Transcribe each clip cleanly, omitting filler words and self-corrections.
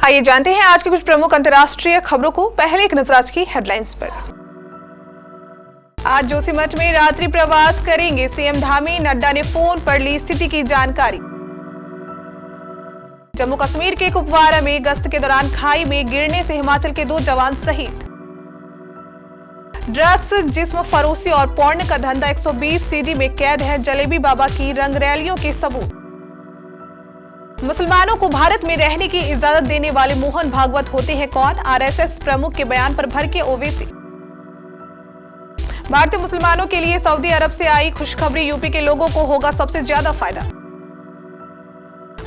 आइए जानते हैं आज की कुछ प्रमुख अंतर्राष्ट्रीय खबरों को। पहले एक नजर आज की हेडलाइंस पर। आज जोशीमठ में रात्रि प्रवास करेंगे सीएम धामी, नड्डा ने फोन पर ली स्थिति की जानकारी। जम्मू कश्मीर के कुपवारा में गश्त के दौरान खाई में गिरने से हिमाचल के 2 जवान शहीद। ड्रग्स, जिस्म फरोशी और पोर्न का धंधा 120 सीडी में कैद है जलेबी बाबा की रंगरैलियों के सबूत। मुसलमानों को भारत में रहने की इजाजत देने वाले मोहन भागवत होते हैं कौन? आरएसएस प्रमुख के बयान पर भड़के ओवैसी। भारतीय मुसलमानों के लिए सऊदी अरब से आई खुशखबरी, यूपी के लोगों को होगा सबसे ज्यादा फायदा।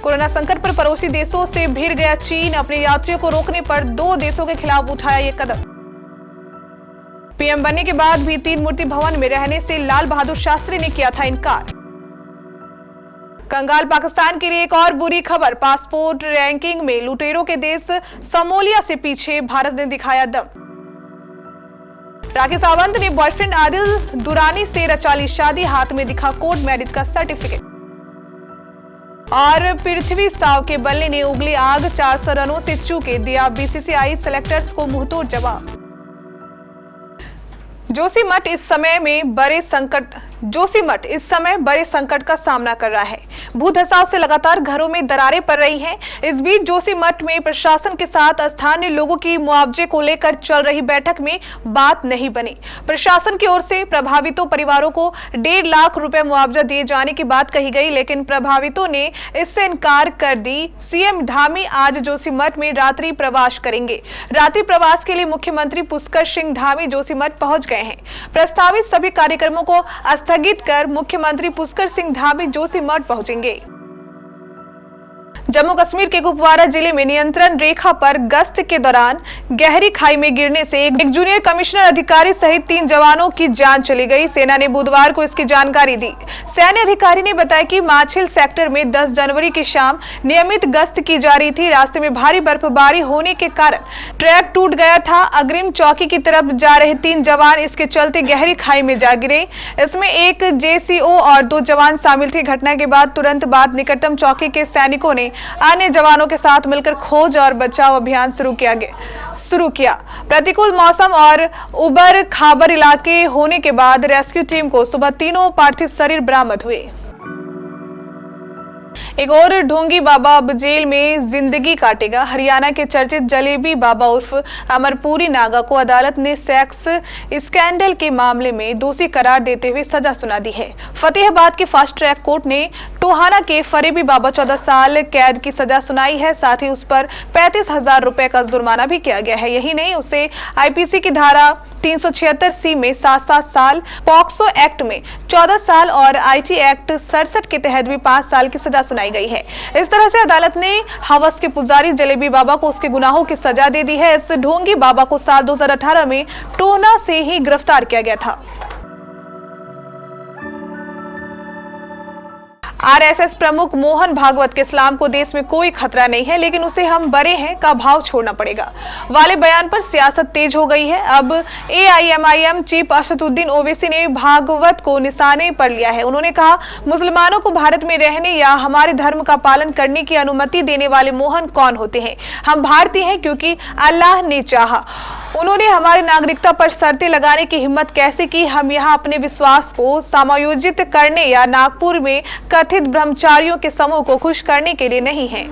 कोरोना संकट पर पड़ोसी देशों से भिड़ गया चीन, अपने यात्रियों को रोकने पर 2 देशों के खिलाफ उठाया ये कदम। पीएम बनने के बाद भी 3 मूर्ति भवन में रहने से लाल बहादुर शास्त्री ने किया था इनकार। कंगाल पाकिस्तान के लिए एक और बुरी खबर, पासपोर्ट रैंकिंग में लुटेरों के देश सोमालिया से पीछे, भारत ने दिखाया दम। राखी सावंत ने बॉयफ्रेंड आदिल दुरानी से रचा ली शादी, हाथ में दिखा कोर्ट मैरिज का सर्टिफिकेट। और पृथ्वी साव के बल्ले ने उगली आग, 400 रनों से चूके, दिया बीसीसीआई सेलेक्टर्स को मुंहतोड़ जवाब। जोशीमठ इस समय बड़े संकट का सामना कर रहा है। भू धसाव से लगातार घरों में दरारें पड़ रही हैं। इस बीच जोशीमठ में प्रशासन के साथ स्थानीय लोगों की मुआवजे को लेकर चल रही बैठक में बात नहीं बनी। प्रशासन की ओर से प्रभावितों परिवारों को 1.5 लाख रुपए मुआवजा दिए जाने की बात कही गई, लेकिन प्रभावितों ने इससे इनकार कर दी। सीएम धामी आज जोशीमठ में रात्रि प्रवास करेंगे। रात्रि प्रवास के लिए मुख्यमंत्री पुष्कर सिंह धामी जोशीमठ पहुंच गए हैं। प्रस्तावित सभी कार्यक्रमों को स्थगित कर मुख्यमंत्री पुष्कर सिंह धामी जोशीमठ पहुंचेंगे। जम्मू कश्मीर के कुपवारा जिले में नियंत्रण रेखा पर गश्त के दौरान गहरी खाई में गिरने से एक जूनियर कमिश्नर अधिकारी सहित 3 जवानों की जान चली गई। सेना ने बुधवार को इसकी जानकारी दी। सैन्य अधिकारी ने बताया कि माछिल सेक्टर में 10 जनवरी की शाम नियमित गश्त की जा रही थी। रास्ते में भारी बर्फबारी होने के कारण ट्रैक टूट गया था। अग्रिम चौकी की तरफ जा रहे 3 जवान इसके चलते गहरी खाई में जा गिरे। इसमें एक जेसीओ और 2 जवान शामिल थे। घटना के बाद तुरंत बाद निकटतम चौकी के सैनिकों ने अन्य जवानों के साथ मिलकर खोज और बचाव अभियान शुरू किया। प्रतिकूल मौसम और उबड़ खाबड़ इलाके होने के बाद रेस्क्यू टीम को सुबह 3 पार्थिव शरीर बरामद हुए। एक और ढोंगी बाबा अब जेल में जिंदगी काटेगा। हरियाणा के चर्चित जलेबी बाबा उर्फ अमरपुरी नागा को अदालत ने सेक्स स्कैंडल के मामले में दोषी करार देते हुए सजा सुना दी है। फतेहाबाद के फास्ट ट्रैक कोर्ट ने टोहाना के फरेबी बाबा 14 साल कैद की सजा सुनाई है। साथ ही उस पर 35,000 रुपए का जुर्माना भी किया गया है। यही नहीं, उसे आईपीसी की धारा 376C में 7 साल, पॉक्सो एक्ट में 14 साल और आईटी एक्ट 67 के तहत भी 5 साल की सजा सुनाई गई है। इस तरह से अदालत ने हवस के पुजारी जलेबी बाबा को उसके गुनाहों की सजा दे दी है। इस ढोंगी बाबा को साल 2018 में टोहाना से ही गिरफ्तार किया गया था। आरएसएस प्रमुख मोहन भागवत के इस्लाम को देश में कोई खतरा नहीं है, लेकिन उसे हम बड़े हैं का भाव छोड़ना पड़ेगा वाले बयान पर सियासत तेज हो गई है। अब एआईएमआईएम चीफ असदुद्दीन ओवैसी ने भागवत को निशाने पर लिया है। उन्होंने कहा, मुसलमानों को भारत में रहने या हमारे धर्म का पालन करने की अनुमति देने वाले मोहन कौन होते हैं? हम भारतीय हैं क्योंकि अल्लाह ने चाहा। उन्होंने हमारी नागरिकता पर शर्तें लगाने की हिम्मत कैसे की? हम यहाँ अपने विश्वास को समायोजित करने या नागपुर में कथित ब्रह्मचारियों के समूह को खुश करने के लिए नहीं है।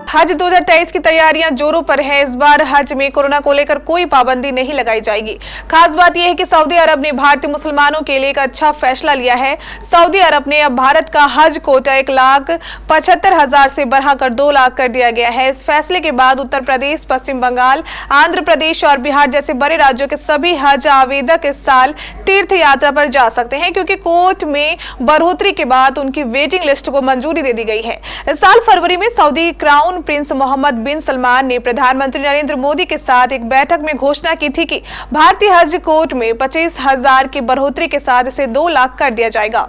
हज 2023 की तैयारियां जोरों पर है। इस बार हज में कोरोना को लेकर कोई पाबंदी नहीं लगाई जाएगी। खास बात यह है कि सऊदी अरब ने भारतीय मुसलमानों के लिए एक अच्छा फैसला लिया है। सऊदी अरब ने अब भारत का हज कोटा 1,75,000 से बढ़ाकर 2 लाख कर दिया गया है। इस फैसले के बाद उत्तर प्रदेश, पश्चिम बंगाल, आंध्र प्रदेश और बिहार जैसे बड़े राज्यों के सभी हज आवेदक इस साल तीर्थ यात्रा पर जा सकते हैं, क्योंकि कोर्ट में बढ़ोतरी के बाद उनकी वेटिंग लिस्ट को मंजूरी दे दी गई है। इस साल फरवरी में सऊदी क्राउन प्रिंस मोहम्मद बिन सलमान ने प्रधानमंत्री नरेंद्र मोदी के साथ एक बैठक में घोषणा की थी कि भारतीय हज कोर्ट में 25,000 की बढ़ोतरी के साथ इसे 2 लाख कर दिया जाएगा।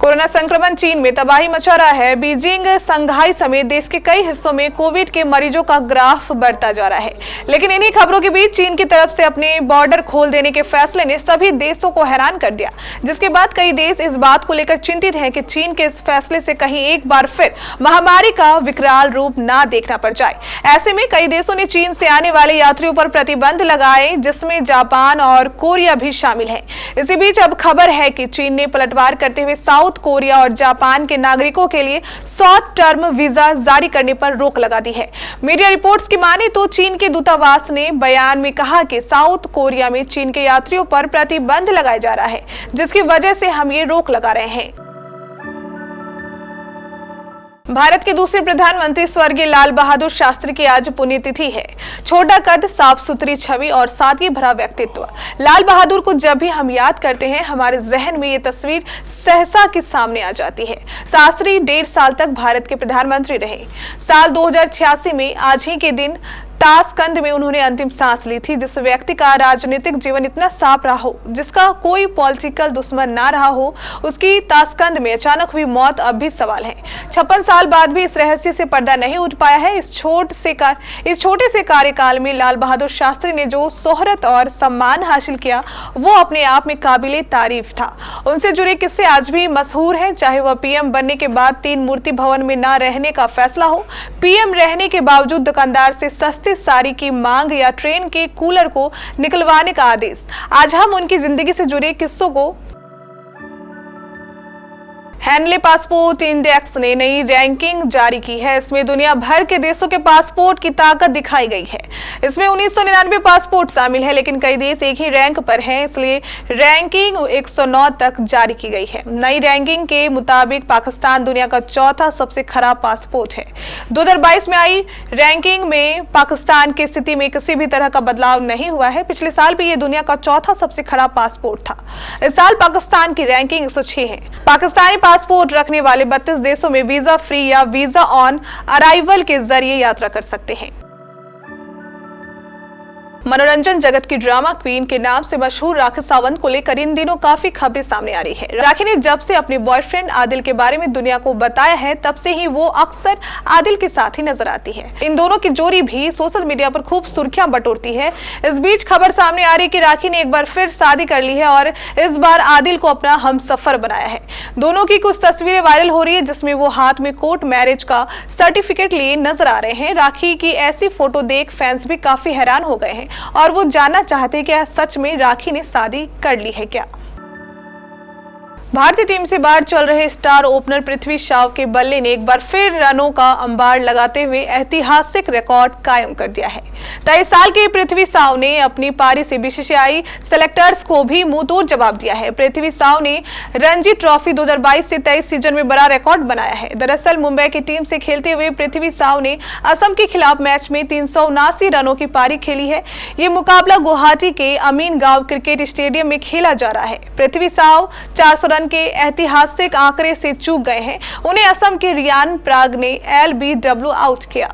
कोरोना संक्रमण चीन में तबाही मचा रहा है। बीजिंग, संघाई समेत देश के कई हिस्सों में कोविड के मरीजों का ग्राफ बढ़ता जा रहा है। लेकिन इन्हीं खबरों के बीच चीन की तरफ से अपने बॉर्डर खोल देने के फैसले ने सभी देशों को हैरान कर दिया, जिसके बाद कई देश इस बात को लेकर चिंतित हैं कि चीन के इस फैसले से कहीं एक बार फिर महामारी का विकराल रूप ना देखना पड़ जाए। ऐसे में कई देशों ने चीन से आने वाले यात्रियों पर प्रतिबंध लगाए, जिसमें जापान और कोरिया भी शामिल है। इसी बीच अब खबर है कि चीन ने पलटवार करते हुए साउथ कोरिया और जापान के नागरिकों के लिए शॉर्ट टर्म वीजा जारी करने पर रोक लगा दी है। मीडिया रिपोर्ट्स की माने तो चीन के दूतावास ने बयान में कहा कि साउथ कोरिया में चीन के यात्रियों पर प्रतिबंध लगाया जा रहा है, जिसकी वजह से हम ये रोक लगा रहे हैं। भारत के दूसरे प्रधानमंत्री स्वर्गीय लाल बहादुर शास्त्री की आज पुण्यतिथि है। छोटा कद, साफ सुथरी छवि और सादगी भरा व्यक्तित्व। लाल बहादुर को जब भी हम याद करते हैं, हमारे जहन में ये तस्वीर सहसा के सामने आ जाती है। शास्त्री 1.5 साल तक भारत के प्रधानमंत्री रहे। साल 2086 में आज ही के दिन ताशकंद में उन्होंने अंतिम सांस ली थी। जिस व्यक्ति का राजनीतिक जीवन इतना साफ रहा हो, जिसका कोई पॉलिटिकल दुश्मन ना रहा हो, उसकी ताशकंद में अचानक हुई मौत अब भी सवाल है। 56 साल बाद भी इस रहस्य से पर्दा नहीं उठ पाया है। इस छोटे से कार्यकाल में लाल बहादुर शास्त्री ने जो शोहरत और सम्मान हासिल किया, वो अपने आप में काबिले तारीफ था। उनसे जुड़े किस्से आज भी मशहूर हैं, चाहे वह पीएम बनने के बाद 3 मूर्ति भवन में ना रहने का फैसला हो, पीएम रहने के बावजूद दुकानदार से सस्ते साड़ी की मांग या ट्रेन के कूलर को निकलवाने का आदेश। आज हम उनकी जिंदगी से जुड़े किस्सों को हैंडले पासपोर्ट इंडेक्स ने नई रैंकिंग जारी की है। इसमें दुनिया भर के देशों के पासपोर्ट की ताकत दिखाई गई है। इसमें 1999 पासपोर्ट शामिल है, लेकिन कई देश एक ही रैंक पर हैं, इसलिए रैंकिंग 109 तक जारी की गई है। नई रैंकिंग के मुताबिक पाकिस्तान दुनिया का चौथा सबसे खराब पासपोर्ट है। 2022 में आई रैंकिंग में पाकिस्तान की स्थिति में किसी भी तरह का बदलाव नहीं हुआ है। पिछले साल भी ये दुनिया का चौथा सबसे खराब पासपोर्ट था। इस साल पाकिस्तान की रैंकिंग 106 है। पाकिस्तानी पासपोर्ट रखने वाले 32 देशों में वीजा फ्री या वीजा ऑन अराइवल के जरिए यात्रा कर सकते हैं। मनोरंजन जगत की ड्रामा क्वीन के नाम से मशहूर राखी सावंत को लेकर इन दिनों काफी खबरें सामने आ रही है। राखी ने जब से अपने बॉयफ्रेंड आदिल के बारे में दुनिया को बताया है, तब से ही वो अक्सर आदिल के साथ ही नजर आती है। इन दोनों की जोड़ी भी सोशल मीडिया पर खूब सुर्खियां बटोरती है। इस बीच खबर सामने आ रही है कि राखी ने एक बार फिर शादी कर ली है और इस बार आदिल को अपना हमसफर बनाया है। दोनों की कुछ तस्वीरें वायरल हो रही है, जिसमें वो हाथ में कोर्ट मैरिज का सर्टिफिकेट लिए नजर आ रहे हैं। राखी की ऐसी फोटो देख फैंस भी काफी हैरान हो गए हैं और वो जानना चाहते हैं कि सच में राखी ने शादी कर ली है क्या। भारतीय टीम से बाहर चल रहे स्टार ओपनर पृथ्वी शाव के बल्ले ने एक बार फिर रनों का अंबार लगाते हुए ऐतिहासिक रिकॉर्ड कायम कर दिया है। 23 साल के पृथ्वी शाव ने अपनी पारी से बीसीसीआई सेलेक्टर्स को भी मुंहतोड़ जवाब दिया है। पृथ्वी शाव ने रणजी ट्रॉफी 2022 से 23 सीजन में बड़ा रिकॉर्ड बनाया है। दरअसल मुंबई की टीम से खेलते हुए पृथ्वी शाव ने असम के खिलाफ मैच में 379 रनों की पारी खेली है। ये मुकाबला गुवाहाटी के अमीन गांव क्रिकेट स्टेडियम में खेला जा रहा है। पृथ्वी शाव 400 के ऐतिहासिक आंकड़े से चूक गए हैं। उन्हें असम के रियान पराग ने LBW आउट किया।